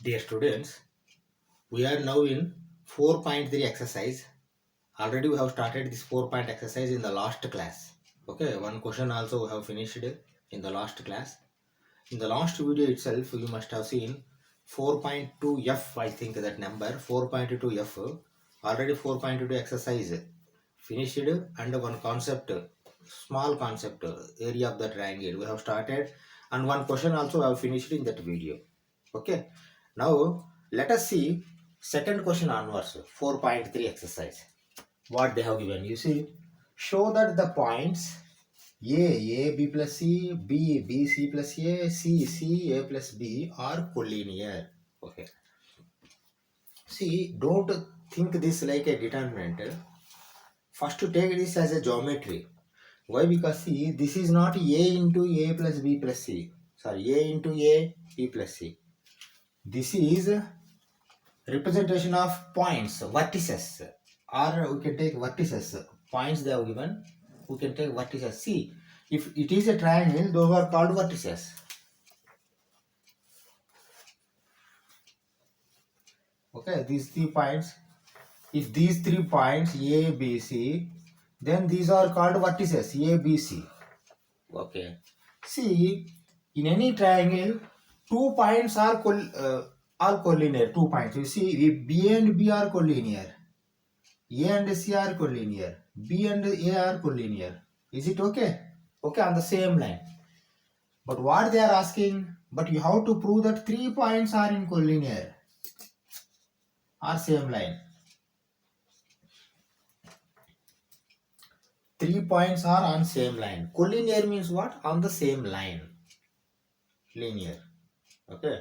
Dear students, we are now in 4.3 exercise. Already we have started this 4-point exercise in the last class. Okay, one question also we have finished in the last class. In the last video itself, you must have seen 4.2F, I think that number, 4.2F. Already 4.2 exercise finished, and one concept, small concept, area of the triangle we have started, and one question also I have finished in that video. Okay, now let us see second question onwards, 4.3 exercise. What they have given, you see, show that the points A B plus C, B C plus A, C A plus B are collinear. Okay, see, don't think this like a determinant. First to take this as a geometry. Why? Because see, this is not A into A plus B plus C. Sorry, A into A, B plus C. This is representation of points, vertices, or we can take vertices. Points they have given, we can take vertices. See, if it is a triangle, those are called vertices. Okay, these 3 points. If these 3 points A, B, C, then these are called vertices A, B, C. Okay. See, in any triangle, 2 points are collinear. 2 points. You see, if B and B are collinear, A and C are collinear, B and A are collinear. Is it okay? Okay, on the same line. But what they are asking, but you have to prove that 3 points are in collinear or same line. 3 points are on same line. Collinear means what? On the same line. Linear. Okay.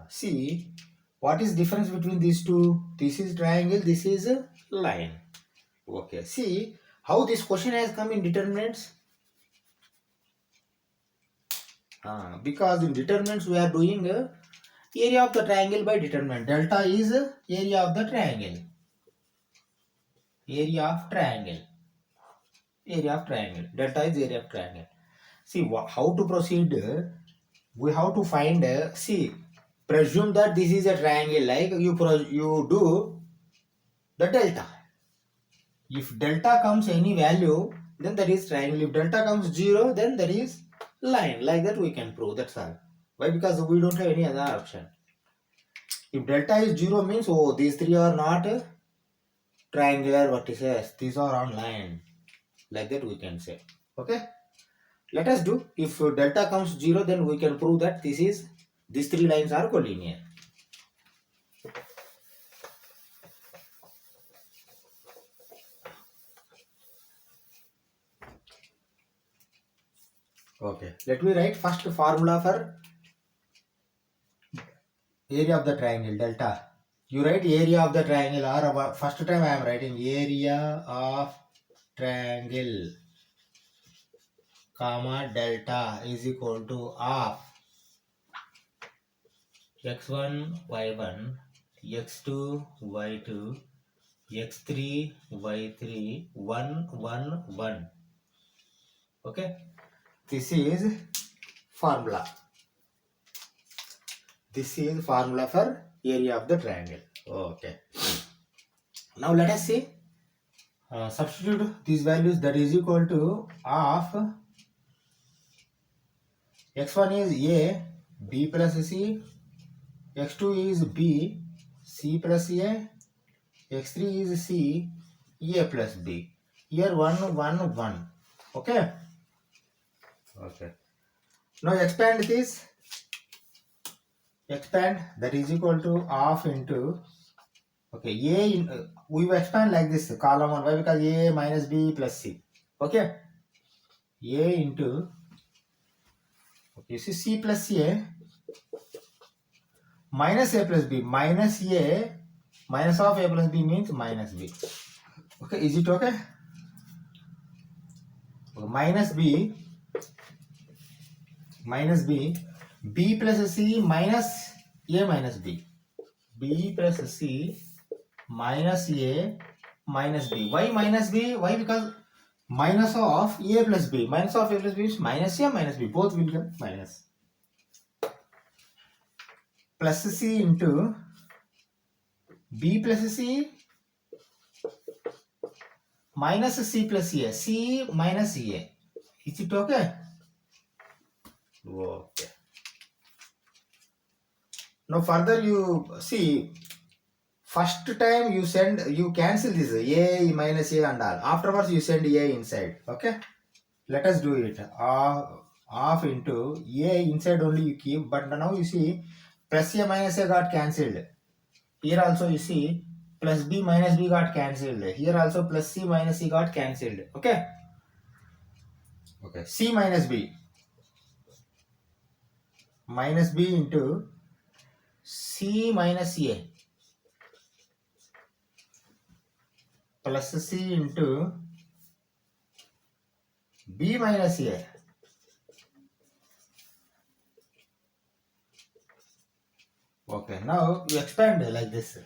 See, what is difference between these two? This is triangle, this is a line. Okay. See how this question has come in determinants. Because in determinants we are doing area of the triangle by determinant. Delta is area of the triangle. Area of triangle. Area of triangle. Delta is area of triangle. See how to proceed. We have to find. See, presume that this is a triangle. Like you do the delta. If delta comes any value, then that is triangle. If delta comes 0, then that is line. Like that we can prove. That's all. Why? Because we don't have any other option. If delta is 0 means, oh, these three are not triangular vertices. These are on line. Like that we can say. Okay. Let us do. If delta comes 0, then we can prove that these three lines are collinear. Okay. Let me write first formula for area of the triangle, delta. You write area of the triangle, or first time I am writing area of triangle, comma, delta is equal to half x1, y1, x2, y2, x3, y3, 1, 1, 1. Okay. This is formula. This is formula for area of the triangle. Okay. Now let us see. Substitute these values, that is equal to half x1 is A, B plus C, x2 is B, C plus A, x3 is C, A plus B. Here 1, 1, 1. Okay. Okay. Now expand this. Expand, that is equal to half into, okay, A in, we will expand like this, column 1. Why? Because A minus B plus C. Okay. A into, okay, you see C plus A minus A plus B. Minus A, minus of A plus B means minus B. Okay, is it okay? Minus B, B plus C minus A minus B. B plus C minus A minus B. Why minus B? Why? Because minus of A plus B. Minus of A plus B is minus A minus B. Both will become minus. plus C into B plus C minus C plus A. C minus A. Is it okay? Okay. Now further you see, first time you cancel this A minus A and all. Afterwards you send A inside. Okay. Let us do it. Half into A inside only you keep, but now you see plus A minus A got cancelled. Here also you see plus B minus B got cancelled. Here also plus C minus C got cancelled. Okay. Okay. C minus B into C minus A plus C into B minus A. Okay, now you expand like this.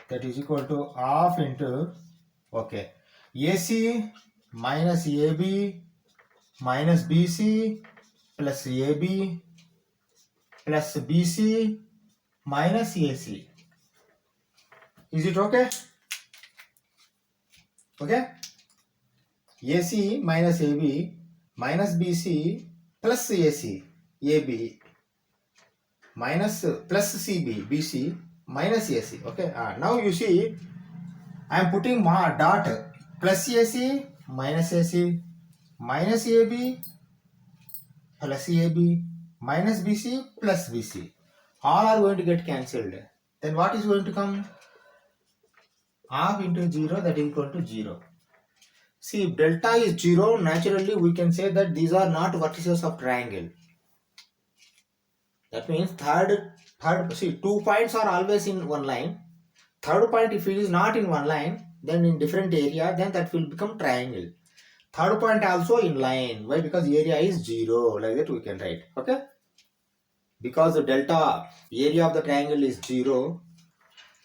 That is equal to half into, okay, AC minus AB minus BC plus AB plus BC minus AC. Is it okay? Okay. AC minus AB minus BC plus AC AB minus plus CB BC minus AC. Okay. Now you see I am putting dot plus AC minus AC minus AB plus AB minus BC plus BC. All are going to get cancelled. Then what is going to come? Half into 0, that is equal to 0. See, if delta is 0, naturally we can say that these are not vertices of triangle. That means third, see, 2 points are always in one line. Third point, if it is not in one line, then in different area, then that will become triangle. Third point also in line. Why? Because area is 0. Like that we can write. Okay? Because the delta area of the triangle is 0,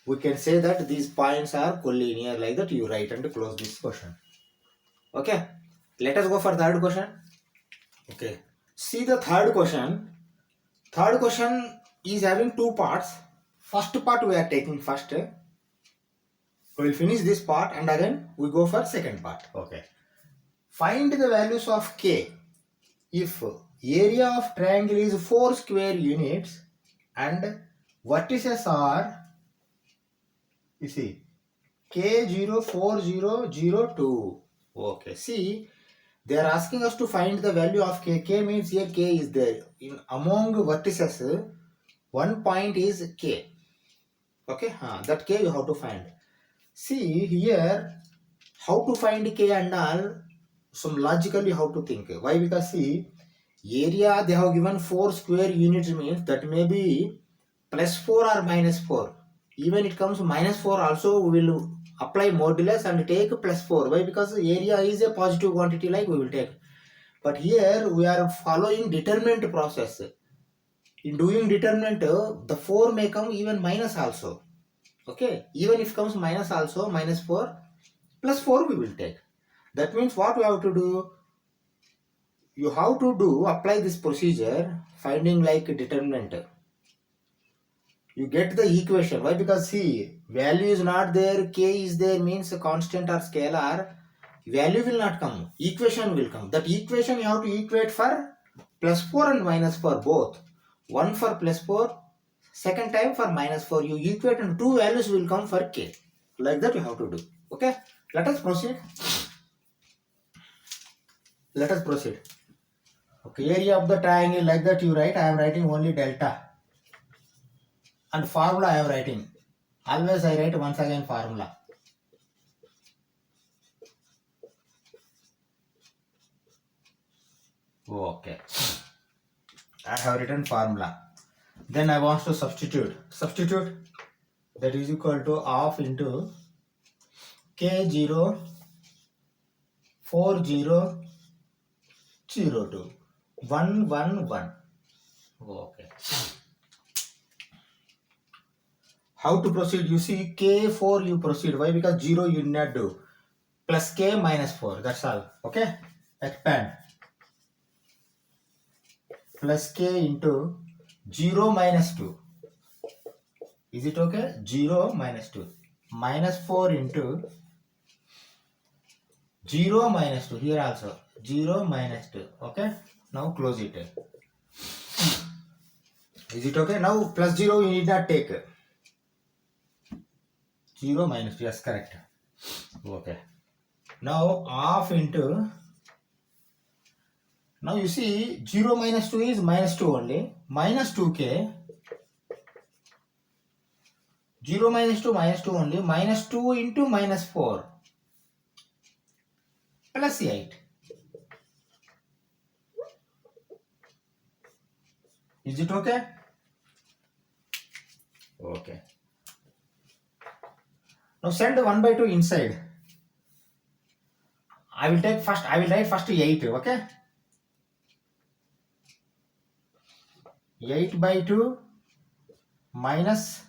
we can say that these points are collinear. Like that you write and close this question. Okay? Let us go for third question. Okay. See the third question. Third question is having 2 parts. First part we are taking first. We will finish this part and again we go for second part. Okay. Find the values of K if area of triangle is 4 square units and vertices are, you see, K0, 4, 0, 0, 2. Okay. See, they are asking us to find the value of K. K means here K is there. In among vertices, one point is K. Okay. That K you have to find. See here, how to find K and all, some logically how to think. Why? Because see, area they have given 4 square units means that may be plus 4 or minus 4. Even it comes minus 4 also we will apply modulus and take plus 4. Why? Because area is a positive quantity, like we will take. But here we are following determinant process. In doing determinant, the 4 may come even minus also. Okay, even if comes minus also, minus 4 plus 4 we will take. That means what we have to do? You have to apply this procedure, finding like determinant. You get the equation. Why? Because see, value is not there, K is there, means a constant or scalar, value will not come, equation will come. That equation you have to equate for plus 4 and minus 4 both. One for plus 4, second time for minus 4. You equate and 2 values will come for K. Like that you have to do. Okay, let us proceed. Let us proceed. Okay, area of the triangle, like that you write. I am writing only delta. And formula I am writing. Always I write once again formula. Okay. I have written formula. Then I want to substitute. Substitute. That is equal to half into K0, 4, 0, 0, 2. 1, 1, 1. Okay. How to proceed? You see, K4 you proceed. Why? Because 0 you need not do. Plus K minus 4. That's all. Okay. Expand. plus k into 0 minus 2. Is it okay? 0 minus 2. Minus 4 into 0 minus 2. Here also 0 minus 2. Okay. Now close it. Is it okay? Now plus 0 you need not take. 0 minus 2. Yes, correct. Okay. Now half into. Now you see 0 minus 2 is minus 2 only. Minus 2k. 0 minus 2 minus 2 only. Minus 2 into minus 4. Plus 8. Is it okay? Okay. Now send 1 by 2 inside. I will write first 8. Okay. 8 by 2 minus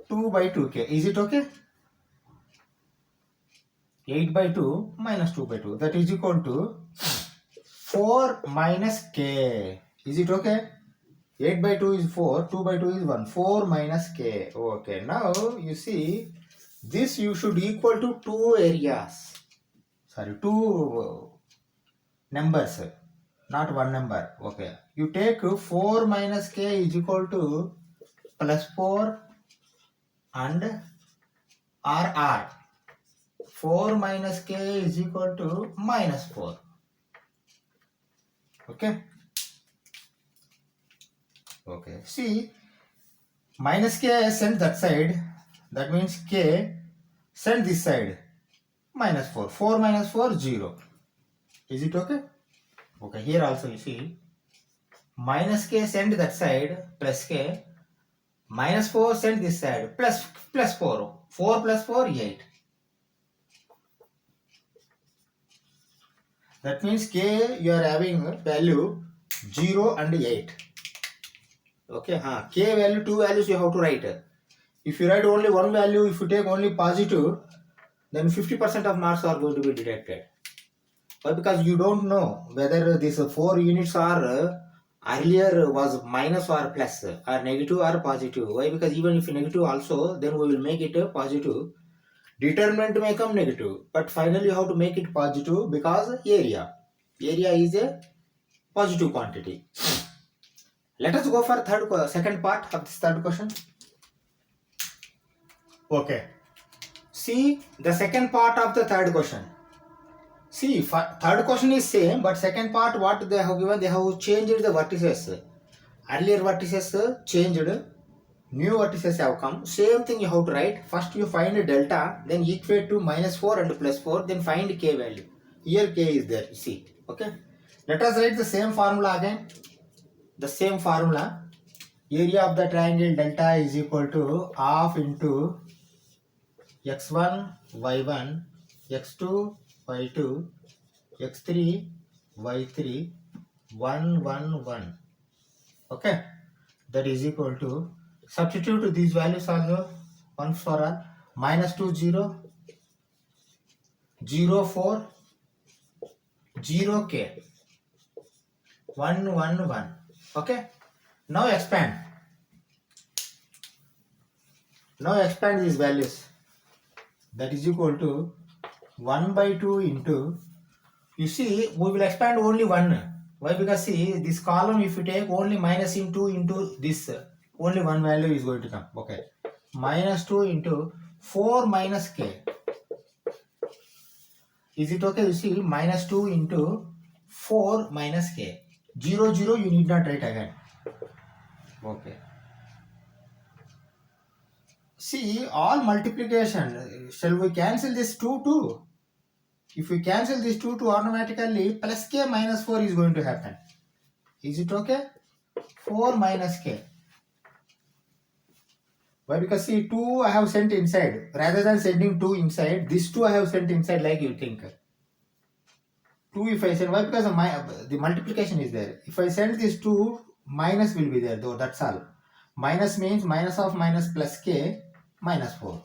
2 by 2k. Is it okay? 8 by 2 minus 2 by 2. That is equal to 4 minus k. Is it okay? 8 by 2 is 4. 2 by 2 is 1. 4 minus k. Okay. Now you see this you should equal to 2 areas. Sorry, 2 numbers. Not one number. Okay. You take 4 minus k is equal to plus 4 and r. 4 minus k is equal to minus 4. Okay. Okay. See, minus k send that side. That means k send this side. Minus 4. 4 minus 4, 0. Is it okay? Okay. Here also you see. Minus k send that side. Plus k. Minus 4 send this side. Plus 4. 4 plus 4, 8. That means k you are having value 0 and 8. Okay, k value, 2 values you have to write. If you write only one value, if you take only positive, then 50% of marks are going to be deducted. Why? Because you don't know whether these 4 units are earlier was minus or plus or negative or positive. Why? Because even if negative also, then we will make it positive. Determinant may come negative, but finally you have to make it positive because area is a positive quantity. Let us go for second part of this third question. Okay. See the second part of the third question. See, third question is same, but second part what they have given, they have changed the vertices. Earlier vertices changed, new vertices have come. Same thing you have to write. First you find delta, then equate to minus 4 and plus 4, then find k value. Here k is there, you see. Okay. Let us write the same formula again. The same formula. Area of the triangle delta is equal to half into x1, y1, x2, y2, x3, y3, 1, 1, 1. Okay. That is equal to, substitute these values also, 1 for all, minus 2, 0, 0, 4, 0, k, 1, 1, 1. Okay. Now expand. Now expand these values. That is equal to 1 by 2 into, you see, we will expand only 1. Why? Because see, this column if you take only minus into this, only one value is going to come. Okay. Minus 2 into 4 minus k. Is it okay? You see, minus 2 into 4 minus k. 0, 0 you need not write again. Okay. See, all multiplication, shall we cancel this 2 too? If we cancel this 2 automatically plus k minus 4 is going to happen. Is it okay? 4 minus k. Why? Because see, 2 I have sent inside. Rather than sending 2 inside, this 2 I have sent inside like you think. 2 if I send, why? Because the multiplication is there. If I send this 2, minus will be there though, that's all. Minus means minus of minus plus k minus 4.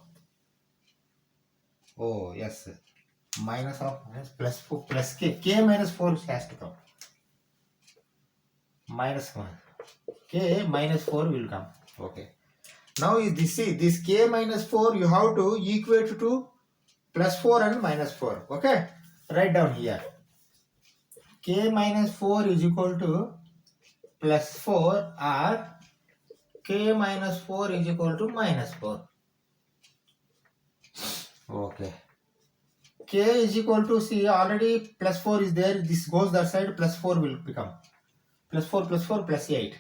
Oh, yes. Minus of minus plus 4 plus k. K minus 4 has to come. minus 1. K minus 4 will come. Okay. Now this, see, this K minus 4 you have to equate to plus 4 and minus 4. Okay. Write down here. K minus 4 is equal to plus 4 or K minus 4 is equal to minus 4. Okay. K is equal to, see, already plus 4 is there. This goes that side, plus 4 will become. Plus 4 plus 4 plus 8.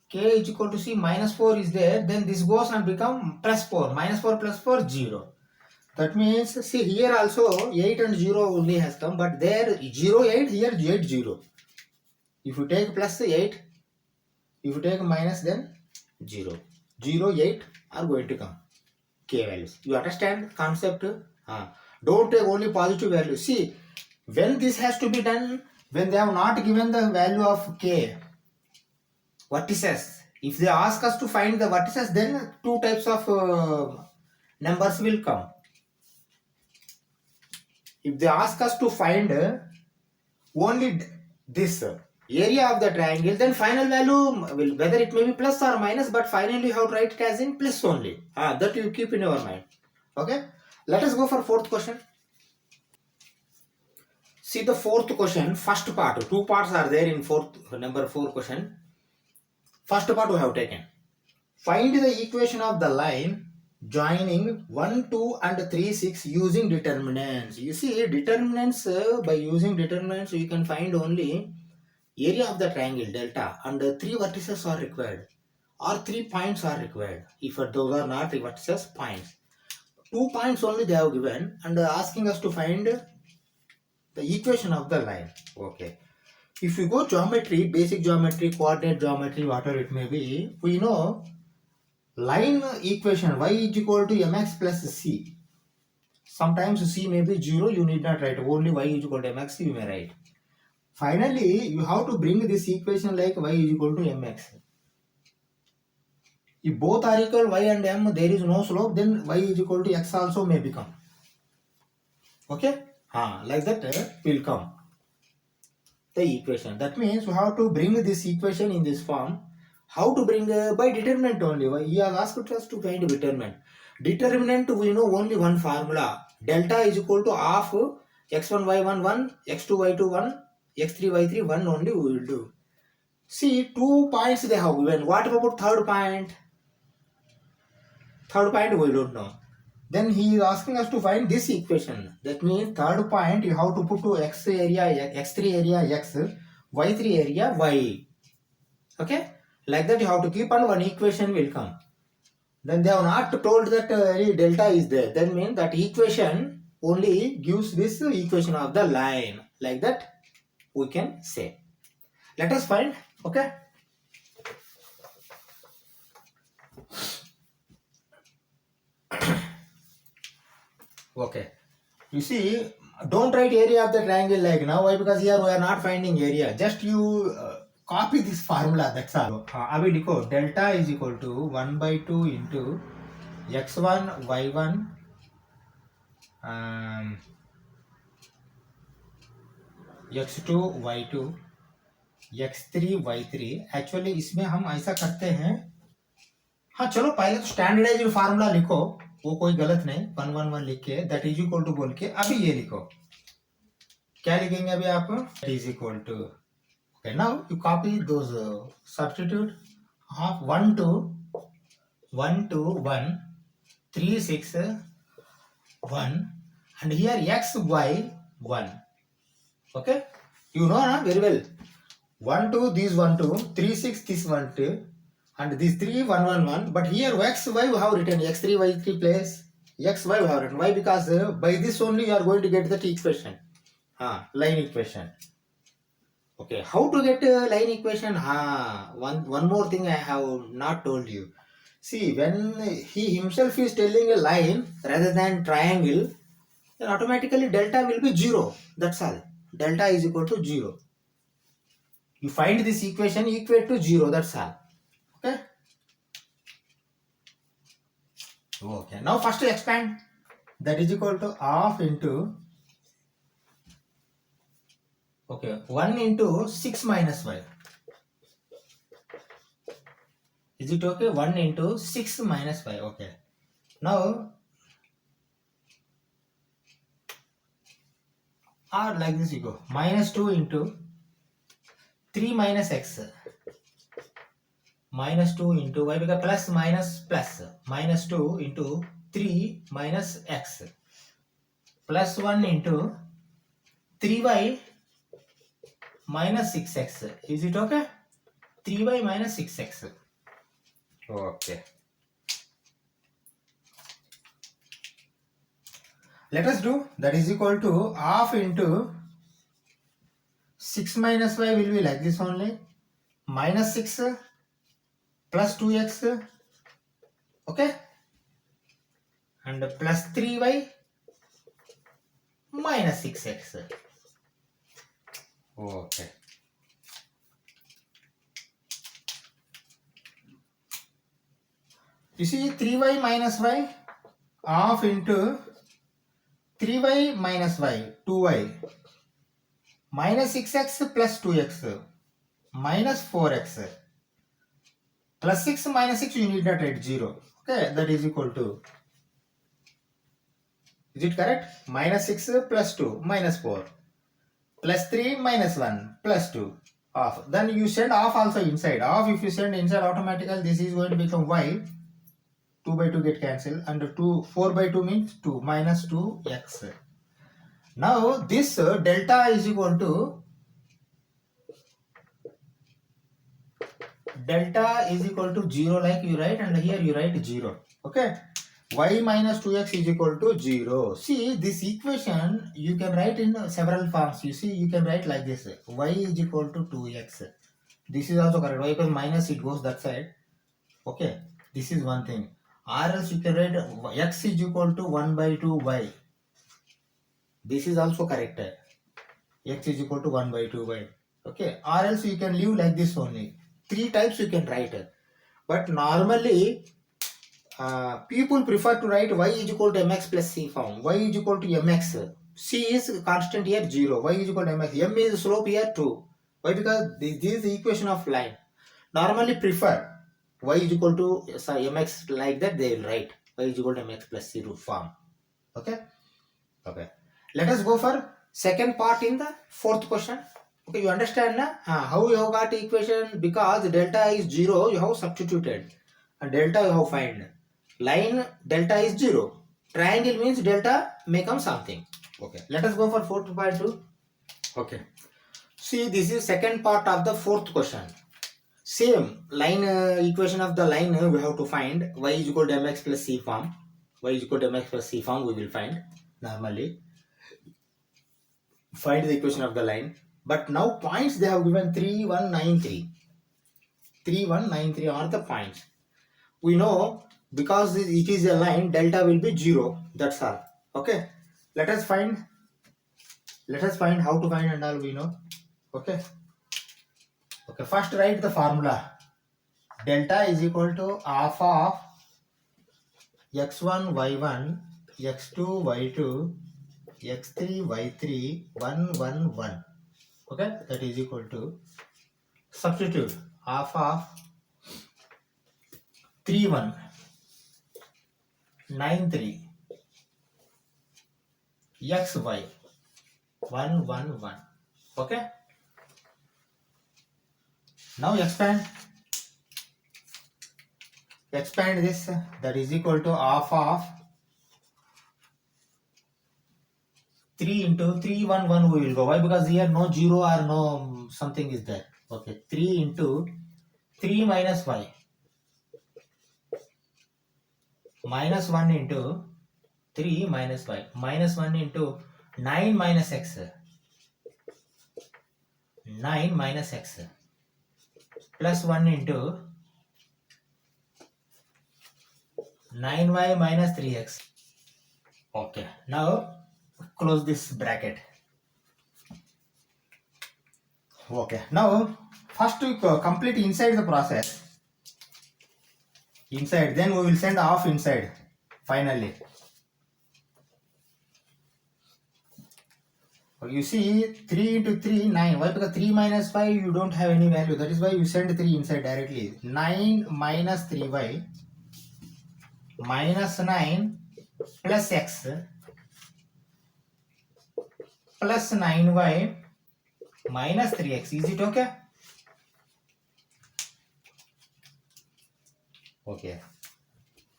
K is equal to, see, minus 4 is there. Then this goes and become plus 4. Minus 4 plus 4, 0. That means, see, here also 8 and 0 only has come. But there 0, 8, here 8, 0. If you take plus 8, if you take minus, then 0. 0, 8 are going to come. K values. You understand concept? Don't take only positive values. See, when this has to be done, when they have not given the value of K, vertices, if they ask us to find the vertices, then two types of numbers will come. If they ask us to find only this area of the triangle, then final value will, whether it may be plus or minus, but finally you have to write it as in plus only. That you keep in your mind. Okay. Let us go for fourth question. See the fourth question, first part. Two parts are there in number 4 question. First part we have taken. Find the equation of the line joining 1, 2 and 3, 6 using determinants. You see, determinants, by using determinants you can find only area of the triangle delta, and 3 vertices are required or 3 points are required. If those are not vertices, points. 2 points only they have given and asking us to find the equation of the line. Okay. If you go geometry, basic geometry, coordinate geometry, whatever it may be, we know line equation y is equal to mx plus c. Sometimes c may be 0, you need not write. Only y is equal to mx you may write. Finally, you have to bring this equation like y is equal to mx. If both are equal, y and m, there is no slope, then y is equal to x also may become. Okay? Like that will come the equation. That means we have to bring this equation in this form. How to bring? By determinant only. He has asked us to find determinant. Determinant, we know only one formula. Delta is equal to half x1 y1 1, x2 y2 1, x3 y3 1 only we will do. See, 2 points they have given. What about third point? Third point we don't know. Then he is asking us to find this equation. That means third point you have to put to x area, x3 area x, y3 area y. Okay? Like that you have to keep on, one equation will come. Then they have not told that delta is there. That means that equation only gives this equation of the line. Like that we can say. Let us find. Okay? Okay. You see, don't write area of the triangle like now. Why? Because here we are not finding area. Just you copy this formula. That's all. Abhi देखो, delta is equal to 1 by 2 into x1 y1 x2 y2 x3 y3. Actually इसमें हम ऐसा करते हैं. चलो पहले तो standardised formula लिखो, वो कोई गलत नहीं. 1 1 1 लिख के दैट इज इक्वल टू बोल के अभी ये लिखो. क्या लिखेंगे अभी आप? That is equal to. Okay, now you copy those substitute. Half 1 2 1 2 1 3 6 1 and here x y 1. Okay, you know very well. 1 2 this 1 2 3 6 this 1 2 and this 3 1 1 1. But here x y we have written x3 y3 place x y we have written. Why? Because by this only you are going to get that equation. Line equation. Okay, how to get line equation? One more thing I have not told you. See, when he himself is telling a line rather than triangle, then automatically delta will be 0. That's all. Delta is equal to 0. You find this equation equate to 0. That's all. Okay. Okay. Now first expand. That is equal to half into. Okay, 1 into 6 minus y. Is it okay? 1 into 6 minus y. Okay. Now, or like this you go. Minus 2 into 3 minus x. Minus 2 into y, because plus minus plus. Minus 2 into 3 minus x. Plus 1 into 3y minus 6x. Is it okay? 3y minus 6x. Okay. Let us do that is equal to half into 6 minus y will be like this only. Minus 6 plus 2x. Okay. And plus 3y minus 6x. Okay. You see 3y minus y half into 3y minus y 2y minus 6x plus 2x minus 4x plus 6 minus 6 you need not write 0. Okay, that is equal to, is it correct? Minus 6 plus 2 minus 4 plus 3 minus 1 plus 2 half. Then you send half also inside. Half if you send inside automatically this is going to become y. 2 by 2 get cancelled and 4 by 2 means 2 minus 2x. Now this delta is equal to delta is equal to 0 like you write, and here you write 0. Okay, y minus 2x is equal to 0. See this equation you can write in several forms. You see you can write like this, y is equal to 2x. This is also correct. Y plus minus it goes that side. Okay, this is one thing. Or else you can write x is equal to 1 by 2 y. This is also correct. X is equal to 1 by 2 y. Okay, or else you can leave like this only. 3 types you can write. But normally people prefer to write y is equal to mx plus c form. Y is equal to mx. C is constant here 0. Y is equal to mx. M is slope here 2. Why? Because this is the equation of line. Normally prefer y is equal to mx like that they will write. Y is equal to mx plus c root form. Okay. Okay. Let us go for second part in the fourth question. Okay, you understand na? How you have got equation? Because delta is 0, you have substituted. And delta you have find. Line delta is 0. Triangle means delta may come something. Okay, let us go for 4.2. Okay. See, this is second part of the fourth question. Same line equation of the line we have to find. Y is equal to mx plus c form. Y is equal to mx plus c form we will find normally. Find the equation of the line. But now points they have given 3, 1, 9, 3. 3, 1, 9, 3 are the points. We know because it is a line, delta will be 0. That's all. Okay. Let us find how to find and all we know. Okay. Okay. First write the formula. Delta is equal to half of x1, y1, x2, y2, x3, y3, 1, 1, 1. Okay. That is equal to, substitute half of 3, 1, 9, 3, x, y, 1, 1, 1. Okay. Now expand this, that is equal to half of 3 into 3, 1, 1 we will go. Why? Because here no 0 or no something is there. Okay, 3 into 3 minus y minus 1 into 3 minus y minus 1 into 9 minus x 9 minus x plus 1 into 9y minus 3x. Okay, now close this bracket. Okay, now first we complete inside the process. Inside, then we will send off inside finally. Okay, you see 3 into 3, 9. Why? Because 3 minus 5, you don't have any value. That is why you send 3 inside directly. 9 minus 3y minus 9 plus x plus 9y minus 3x. Is it okay? Okay.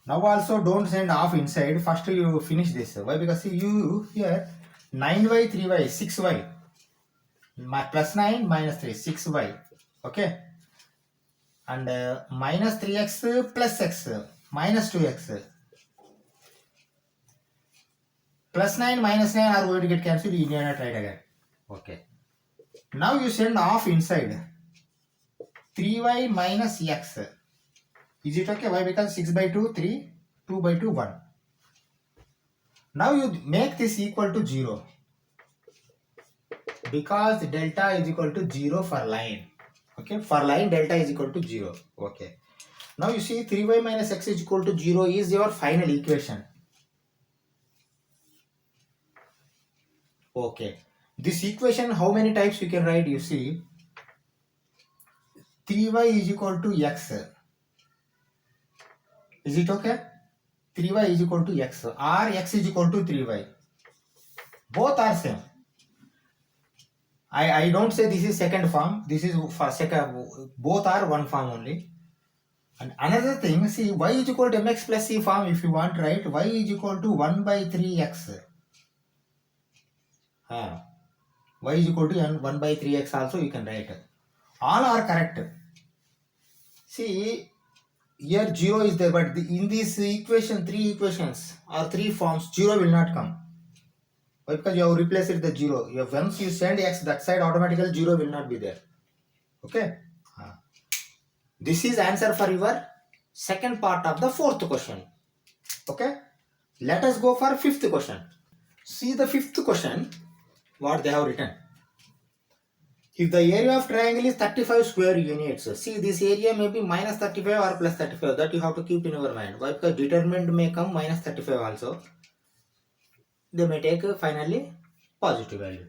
Now also don't send half inside. First you finish this. Why? Because see you here 9y, 3y, 6y. Plus 9 minus 3, 6y. Okay. And minus 3x plus x minus 2x. Plus 9 minus 9 are going to get cancelled. You need not write again. Okay. Now you send half inside. 3y minus x. Is it okay? Why? Because 6 by 2, 3, 2 by 2, 1. Now you make this equal to 0. Because delta is equal to 0 for line. Okay. For line, delta is equal to 0. Okay. Now you see 3y minus x is equal to 0 is your final equation. Okay. This equation, how many types you can write? You see 3y is equal to x. Is it okay? 3y is equal to x or x is equal to 3y. Both are same. I don't say this is second form. This is for second. Both are one form only. And another thing, see y is equal to mx plus c form. If you want, right? Y is equal to 1 by 3x. Y is equal to 1 by 3x also you can write. All are correct. See, here 0 is there, but in this equation, 3 equations or 3 forms, 0 will not come. Why? Because you have replaced it the 0. Once you send x that side, automatically 0 will not be there. Okay. This is answer for your second part of the fourth question. Okay. Let us go for fifth question. See the fifth question, what they have written. If the area of triangle is 35 square units, see this area may be minus 35 or plus 35. That you have to keep in your mind. Why? Because determinant may come minus 35 also. They may take finally positive value.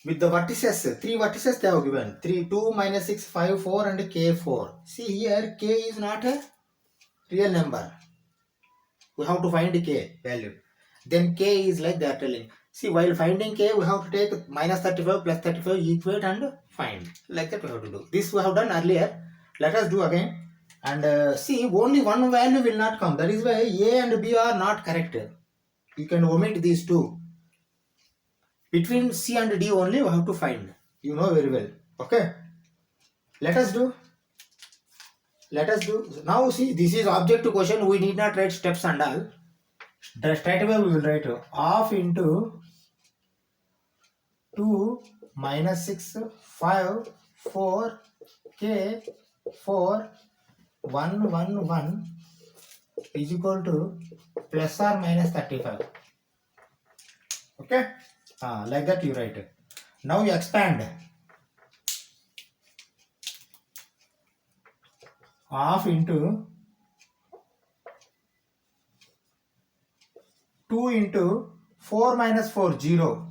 With the vertices, 3 vertices they have given. 3, 2, minus 6, 5, 4 and k4. See here k is not a real number. We have to find k value. Then k is like they are telling. See, while finding k, we have to take minus 35 plus 35, equate and find. Like that we have to do. This we have done earlier. Let us do again. And see, only one value will not come. That is why a and b are not correct. You can omit these two. Between c and d only we have to find. You know very well. Okay. Let us do. Now see, this is objective question. We need not write steps and all. Straight away we will write half into 2 minus 6 5 4 k 4 1 1 1 is equal to plus or minus 35. Okay. Like that you write. Now you expand. Half into 2 into 4 minus 4, 0.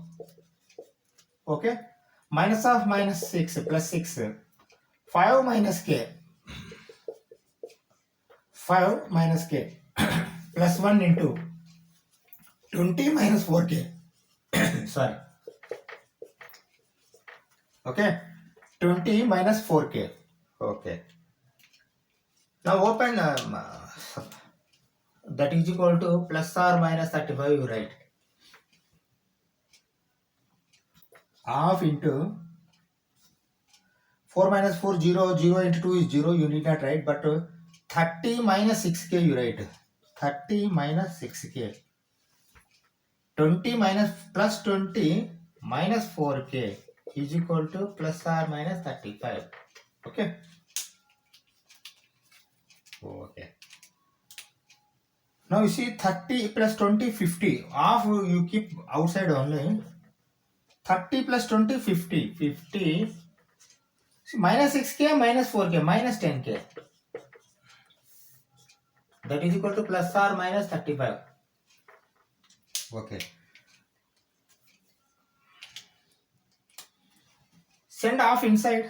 Okay. Minus of minus 6 plus 6. 5 minus k. 5 minus k. Plus 1 into 20 minus 4k. Sorry. Okay. 20 minus 4k. Okay. Now open that is equal to plus or minus 35 you write. Half into 4 minus 4 0 0 into 2 is 0, you need not write, but 30 minus 6k you write. 30 minus 6k. 20 minus plus 20 minus 4k is equal to plus or minus 35. Okay. Okay. Now you see 30 plus 20 50. Half you keep outside only. 30 plus 20 50. 50. See, minus 6k minus 4k minus 10k. That is equal to plus or minus 35. Okay. Send half inside.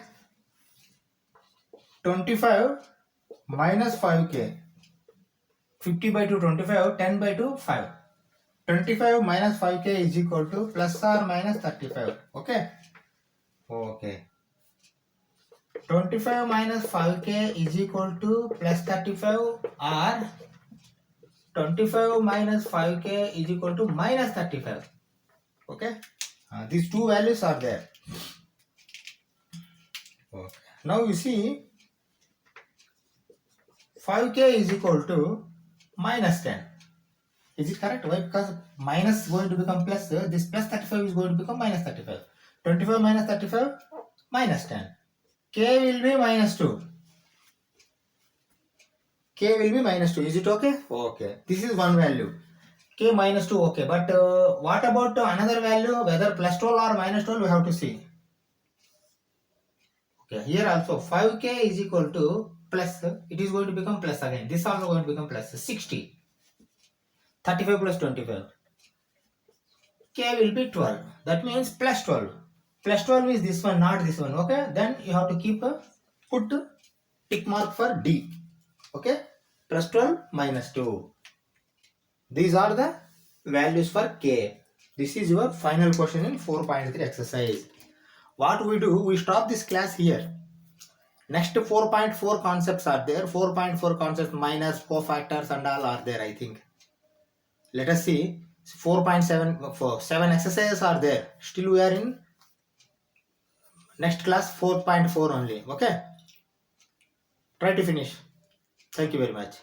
25 minus 5k. 50 by 2 25, 10 by 2 5. 25 minus 5k is equal to plus or minus 35. Okay. Okay. 25 minus 5k is equal to plus 35 or 25 minus 5k is equal to minus 35. Okay. These two values are there. Okay. Now you see 5k is equal to minus 10. Is it correct? Why? Because minus is going to become plus. This plus 35 is going to become minus 35. 25 minus 35 minus 10. K will be minus 2. K will be minus 2. Is it okay? Okay. This is one value. K minus 2. Okay. But what about another value? Whether plus 12 or minus 12, we have to see. Okay. Here also 5k is equal to plus. It is going to become plus again. This also going to become plus 60. 35 plus 25. K will be 12. That means plus 12. Plus 12 is this one, not this one. Okay. Then you have to keep put tick mark for D. Okay. Plus 12 minus 2. These are the values for K. This is your final question in 4.3 exercise. What we do, we stop this class here. Next 4.4 concepts are there. 4.4 concepts minus cofactors and all are there, I think. Let us see. 4.7 7 exercises are there. Still we are in next class 4.4 only. Okay. Try to finish. Thank you very much.